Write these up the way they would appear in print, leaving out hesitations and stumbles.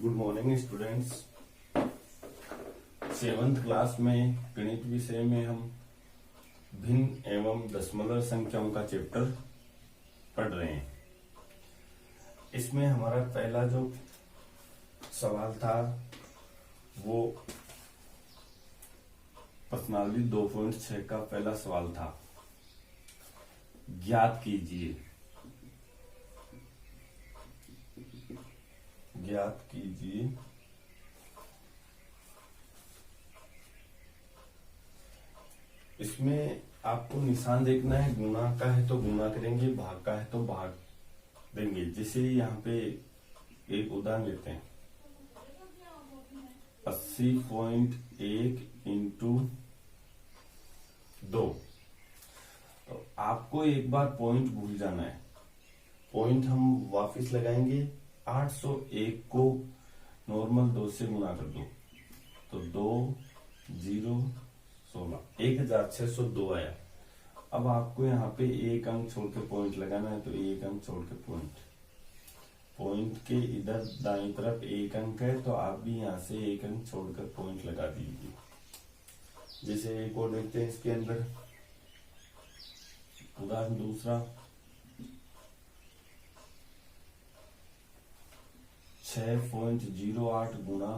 Good morning students. Seventh class में गणित विषय में हम भिन्न एवं दशमलव संख्याओं का चैप्टर पढ़ रहे हैं। इसमें हमारा पहला जो सवाल था वो प्रश्नावली 2.6 का पहला सवाल था, ज्ञात कीजिए इसमें आपको निशान देखना है। गुणा का है तो गुणा करेंगे, भाग का है तो भाग देंगे। जैसे यहाँ पे एक उदाहरण लेते हैं, 80.1 इंटू 2। तो आपको एक बार पॉइंट भूल जाना है। पॉइंट हम वापस लगाएंगे। 801 को नॉर्मल 2 से गुणा कर दो तो 2 0 16 1602 आया। अब आपको यहाँ पे एक अंक छोड़ के पॉइंट लगाना है, तो एक अंक छोड़ के पॉइंट के इधर दाईं तरफ एक अंक है, तो आप भी यहाँ से एक अंक छोड़कर पॉइंट लगा दीजिए। जैसे एक और देखते हैं इसके अंदर, उदाहरण दूसरा, 6.08 गुणा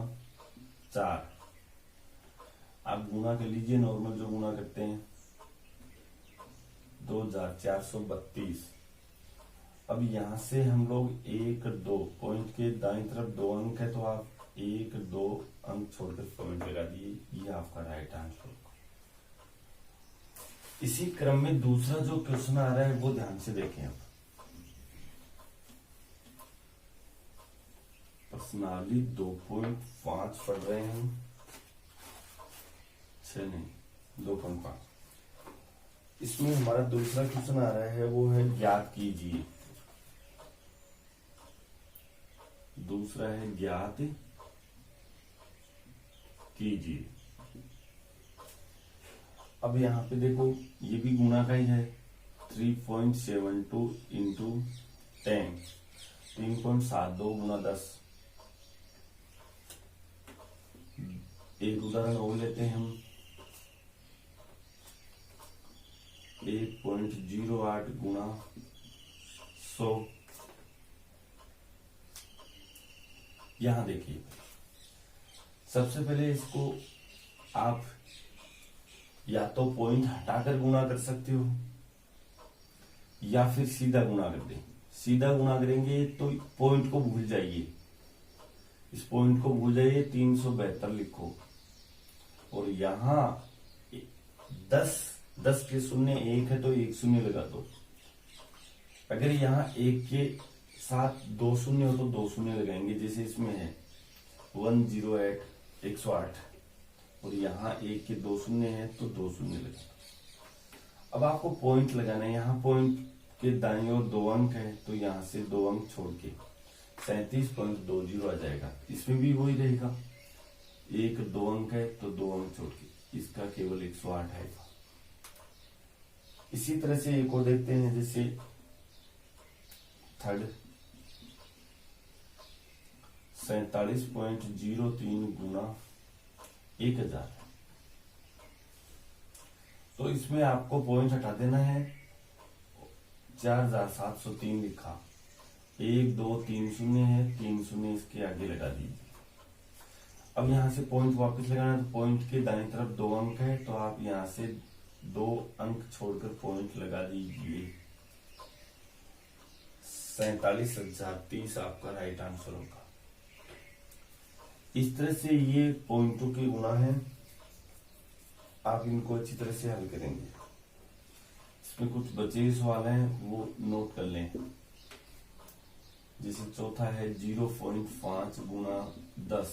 4। आप गुणा कर लीजिए, नॉर्मल जो गुणा करते हैं, 2432। अब यहां से हम लोग 1 2 पॉइंट के दाईं तरफ 2 अंक है, तो आप 1 2 अंक छोड़कर पॉइंट लगा दिए। ये आपका राइट आंसर। इसी क्रम में दूसरा जो क्वेश्चन आ रहा है वो ध्यान से देखें। आप प्रश्नावली 2.5 पढ़ रहे हैं, 6 नहीं 2.5। इसमें हमारा दूसरा क्वेश्चन आ रहा है, वो है ज्ञात कीजिए। दूसरा है ज्ञात कीजिए। अब यहाँ पे देखो, ये भी गुणा का ही है। 3.72 इंटू 10, 3.72 गुणा 10। एक उदाहरण और लेते हैं हम, 1.08 गुणा 100। यहां देखिए, सबसे पहले इसको आप या तो पॉइंट हटाकर गुणा कर सकते हो या फिर सीधा गुणा कर दें। सीधा गुणा करेंगे तो पॉइंट को भूल जाइए, इस पॉइंट को भूल जाइए, 372 लिखो। और यहां 10 के शून्य 1 है तो 1 शून्य लगा दो। अगर यहाँ 1 के साथ 2 शून्य हो तो 2 शून्य लगाएंगे। जैसे इसमें है 108 108, और यहाँ 1 के 2 शून्य है तो 2 शून्य लगा। अब आपको पॉइंट लगाना है। यहाँ पॉइंट के दाईं ओर 2 अंक है, तो यहाँ से 2 अंक छोड़ के 37.20 आ जाएगा। इसमें भी वही रहेगा, 1 2 अंक है तो 2 अंक छोड़ के इसका केवल 108 आएगा। इसी तरह से एक और देखते हैं, जैसे थर्ड, 47.03 गुणा 1000। तो इसमें आपको पॉइंट हटा देना है। 4703 लिखा, 1 2 3 शून्य है, 3 शून्य इसके आगे लगा दीजिए। अब यहां से पॉइंट वापस लगाना है, तो पॉइंट के दाईं तरफ 2 अंक है, तो आप यहां से 2 अंक छोड़कर पॉइंट लगा दीजिए। 47,030 आपका राइट आंसर होगा। इस तरह से ये पॉइंटों के गुणा है, आप इनको अच्छी तरह से हल करेंगे। इसमें कुछ बचे हुए सवाल हैं, वो नोट कर लें। जैसे चौथा है 0.5 गुणा 10।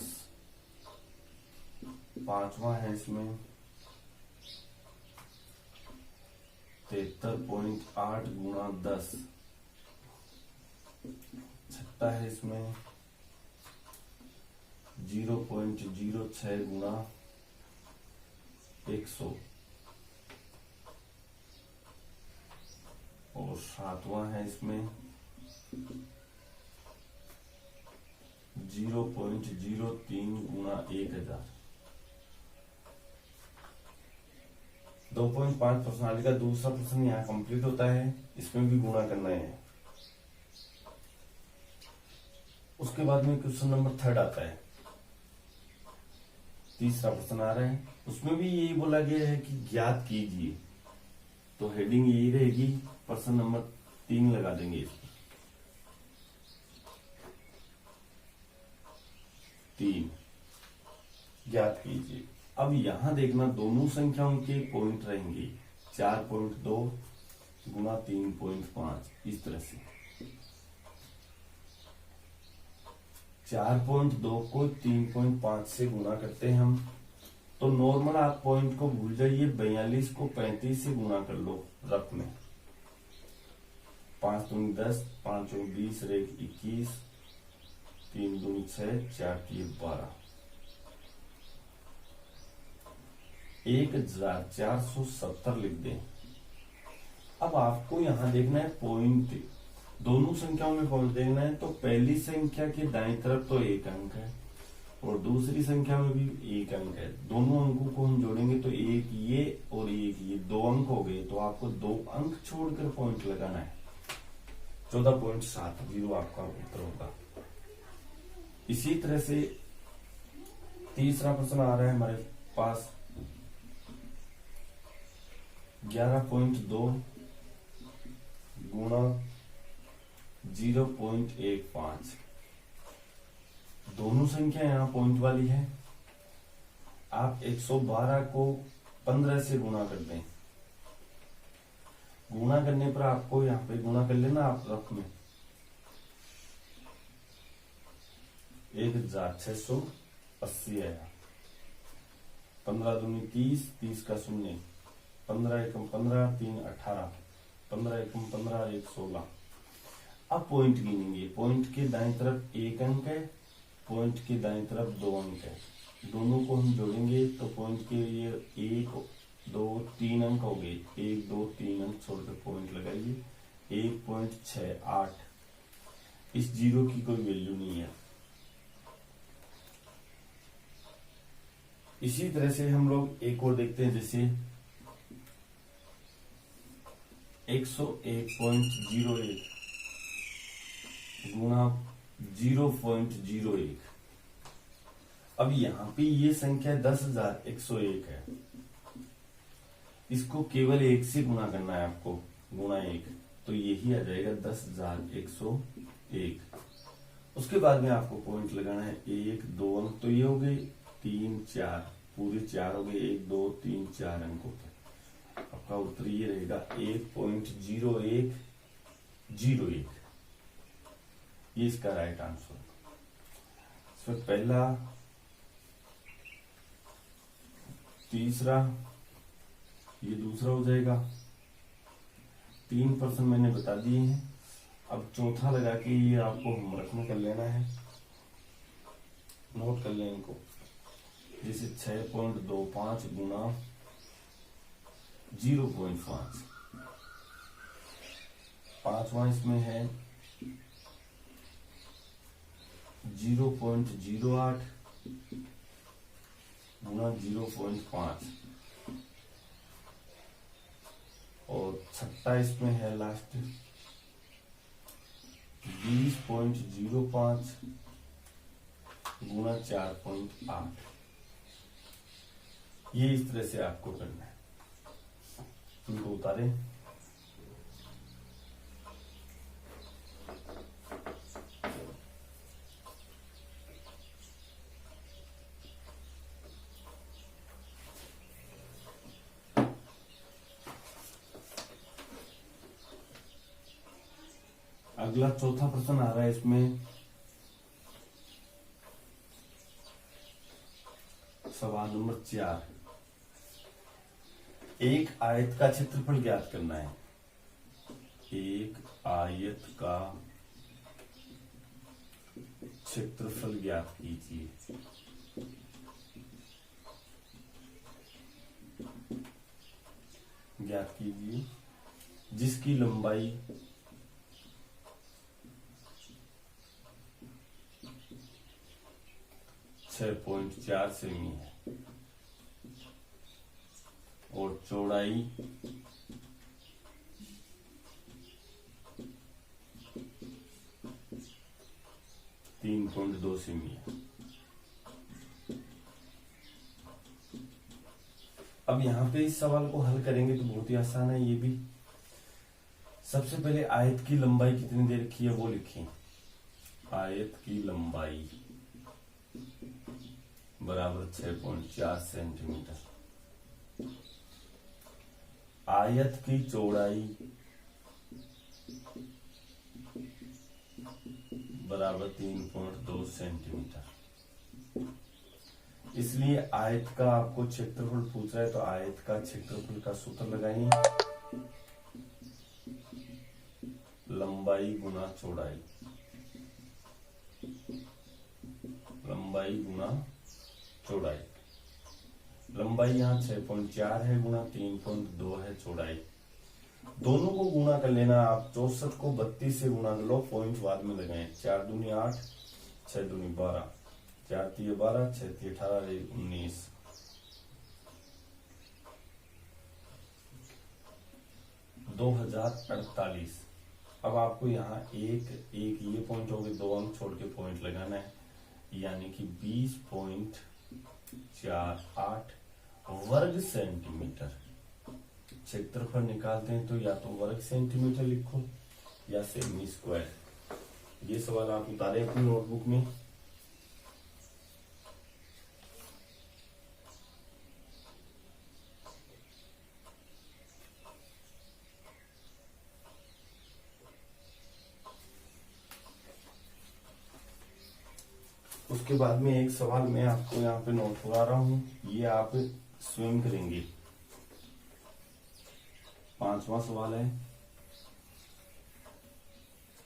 पांचवा है इसमें 73.8 गुणा 10। छठा है इसमें 0.06 गुणा 100। और सातवां है इसमें 0.03 गुना 1000। 2.5 प्रश्नावली का दूसरा प्रश्न यहाँ कंप्लीट होता है, इसमें भी गुणा करना है। उसके बाद में क्वेश्चन नंबर 3 आता है, तीसरा प्रश्न आ रहा है, उसमें भी यही बोला गया है कि ज्ञात कीजिए। तो हेडिंग यही रहेगी, प्रश्न नंबर 3 लगा देंगे इसमें। 3 ज्ञात कीजिए। अब यहां देखना, दोनों संख्याओं के पॉइंट रहेंगे 4.2 गुना 3.5, इस तरह से 4.2 को 3.5 से गुना करते हैं हम। तो नॉर्मल आप पॉइंट को भूल जाइए, 42 को 35 से गुना कर लो रफ में। 5 दूनी 10, 5 चौक 20, रेख 21, 3 दूनी 6, 4 की 12, 1470 लिख दें। अब आपको यहां देखना है पॉइंट, दोनों संख्याओं में पॉइंट देखना है। तो पहली संख्या के दाईं तरफ तो 1 अंक है और दूसरी संख्या में भी 1 अंक है। दोनों अंकों को हम जोड़ेंगे तो एक ये और एक ये 2 अंक हो गए। तो आपको 2 अंक छोड़कर पॉइंट लगाना है। 14.70 आपका उत्तर होगा। इसी तरह से तीसरा प्रश्न आ रहा है हमारे पास, 11.2 गुना 0.15। दोनों संख्या यहाँ पॉइंट वाली है। आप 112 को 15 से गुणा कर दें। गुणा करने पर आपको यहाँ पे गुणा कर लेना आप रफ में, 1680 आया। 15 दूनी 30, 30 का शून्य, 15 एकम 15, 3 18, 15 एकम 15, 1 16। अब पॉइंट गिनेंगे। पॉइंट के दाईं तरफ 1 अंक है, पॉइंट के दाईं तरफ 2 अंक है। दोनों को हम जोड़ेंगे तो पॉइंट के लिए 1 2 3 अंक हो गए। 1 2 3 अंक छोड़कर पॉइंट लगाइए। 1.68। इस जीरो की कोई वैल्यू नहीं है। इसी तरह से हम लोग एक और देखते हैं, जैसे 101.01 गुना 0.01। अब यहां पे ये संख्या 10,101 है। इसको केवल 1 से गुणा करना है आपको, गुणा 1, तो यही आ जाएगा 10,101। उसके बाद में आपको पॉइंट लगाना है 1 2 अंक, तो ये हो गए 3 4, पूरे 4 हो गए। 1 2 3 4 अंक होते। आपका उत्तर ये रहेगा 1.0101। ये इसका राइट आंसर। इसमें पहला, तीसरा, ये दूसरा हो जाएगा। 3% मैंने बता दिए हैं। अब चौथा लगा के ये आपको होमवर्क में कर लेना है, नोट कर लें इनको। जैसे 6.25 गुना 0.5। पांचवा इसमें है 0.08 गुना 0.5। और छठा इसमें है लास्ट 20.05 गुना 4.8। ये इस तरह से आपको करना है। इनको उतारें। अगला चौथा प्रश्न आ रहा है इसमें, सवाल नंबर 4। एक आयत का क्षेत्रफल ज्ञात करना है। एक आयत का क्षेत्रफल ज्ञात कीजिए। ज्ञात कीजिए जिसकी लंबाई 6.4 सेमी है और चौड़ाई 3.2 सेमी है। अब यहाँ पे इस सवाल को हल करेंगे तो बहुत ही आसान है ये भी। सबसे पहले आयत की लंबाई कितनी दे रखी है वो लिखें। आयत की लंबाई बराबर 6.4 सेंटीमीटर। आयत की चौड़ाई बराबर 3.2 सेंटीमीटर। इसलिए आयत का आपको क्षेत्रफल पूछ रहा है तो आयत का क्षेत्रफल का सूत्र लगाएं, लंबाई गुना चौड़ाई। लंबाई गुना चौड़ाई। लंबाई यहाँ 6.4 है गुना 3.2 है चौड़ाई। दोनों को गुणा कर लेना आप। 64 को 32 से गुणा कर लो, पॉइंट बाद में लगाएं। 4 दूनी 8, 6 दूनी 12, 4 तिये 12, 6 तिये 18, 19। 2048। अब आपको यहाँ एक ये पॉइंट हो गए, 2 अंक छोड़ के पॉइंट लगाना है, यानी कि 20.48 वर्ग सेंटीमीटर। क्षेत्रफल निकालते हैं तो या तो वर्ग सेंटीमीटर लिखो या सेमी स्क्वायर। ये सवाल आप उतारे अपनी नोटबुक में। उसके बाद में एक सवाल मैं आपको यहाँ पे नोट करा रहा हूं, ये आप स्वयं करेंगे। 5वां सवाल है,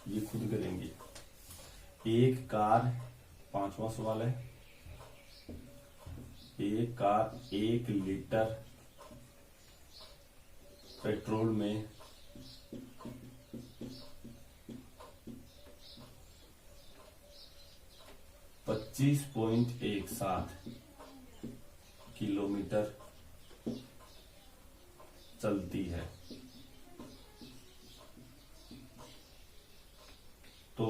ये खुद करेंगे। एक कार, 5वां सवाल है, एक कार 1 लीटर पेट्रोल में 25.17 किलोमीटर चलती है, तो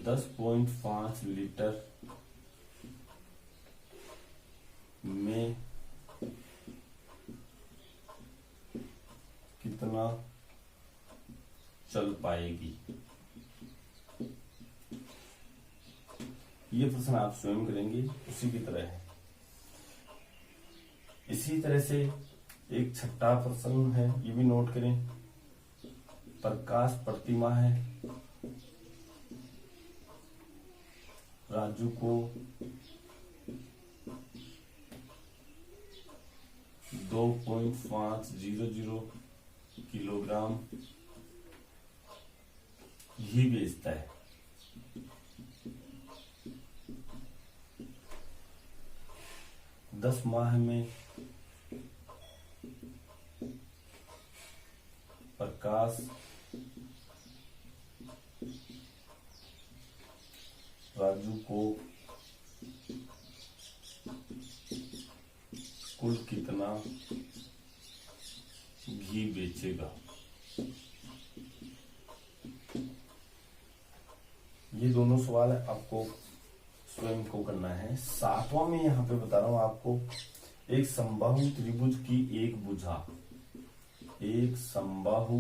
10.5 लीटर में कितना चल पाएगी। ये प्रश्न आप स्वयं करेंगे, उसी की तरह है। इसी तरह से एक छठा प्रश्न है, ये भी नोट करें। प्रकाश प्रतिमा है, राजू को 2.500 किलोग्राम घी बेचता है। दस माह में प्रकाश राजू को कुल कितना घी बेचेगा। ये दोनों सवाल आपको स्वयं को करना है। 7वां में यहाँ पे बता रहा हूं आपको, एक समबाहु त्रिभुज की एक भुजा, एक समबाहु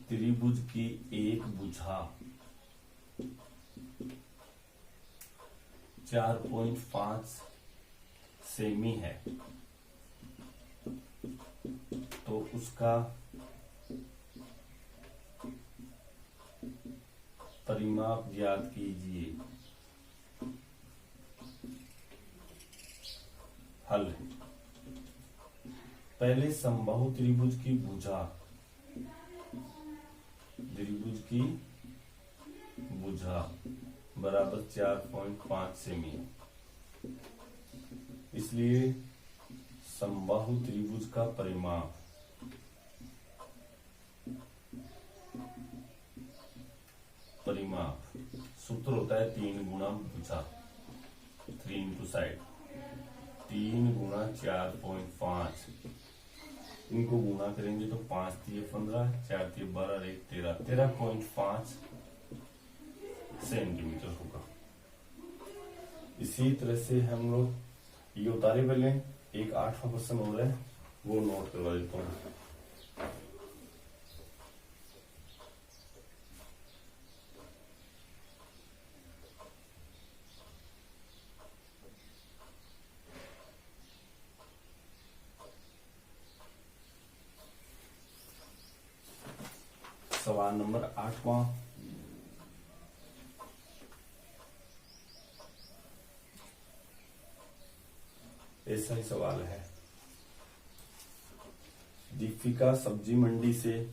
त्रिभुज की एक भुजा 4.5 सेमी है, तो उसका परिमाप ज्ञात कीजिए। हल। पहले समबाहु त्रिभुज की भुजा, त्रिभुज की भुजा बराबर 4.5 सेमी, इसलिए समबाहु त्रिभुज का परिमाप सूत्र होता है 3 गुणा भुजा, 3 इंटू साइड, 3 गुणा 4.5, इनको गुणा करेंगे तो 5 3 15, 4 3 12, 1 13, 13.5 सेंटीमीटर होगा। इसी तरह से हम लोग ये उतारे पहले एक 8वां क्वेश्चन हो रहा है, वो नोट करवा देता हूँ। सवाल नंबर 8वां, ऐसा ही सवाल है। दीपिका सब्जी मंडी से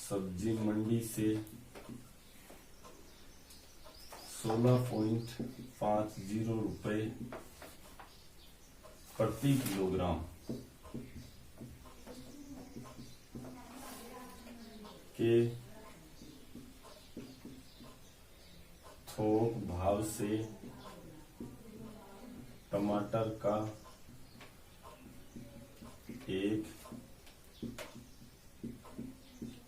सब्जी मंडी से 16.50 रुपए प्रति किलोग्राम के थोक भाव से टमाटर का 1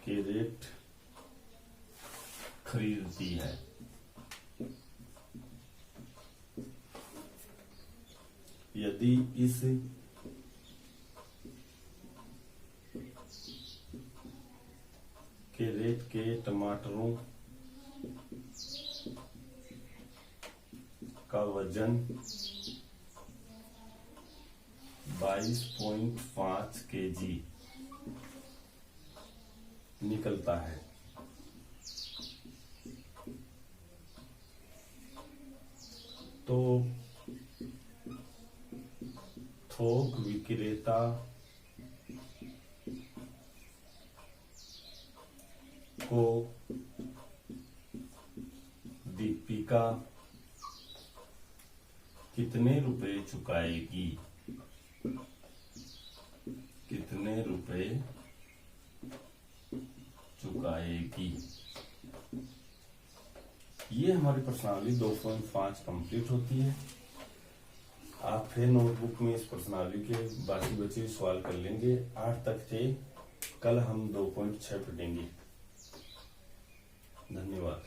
कैरेट खरीदती है। यदि इस कैरेट के टमाटरों का वजन 22.5 केजी निकलता है, तो थोक विक्रेता को दीपिका कितने रुपए चुकाएगी, कितने रुपए चुकाएगी। ये हमारी प्रश्नावली 2.5 कंप्लीट होती है। आप फिर नोटबुक में इस प्रश्नावली के बाकी बचे सवाल कर लेंगे। 8 तक थे, कल हम 2.6 पढ़ेंगे। धन्यवाद।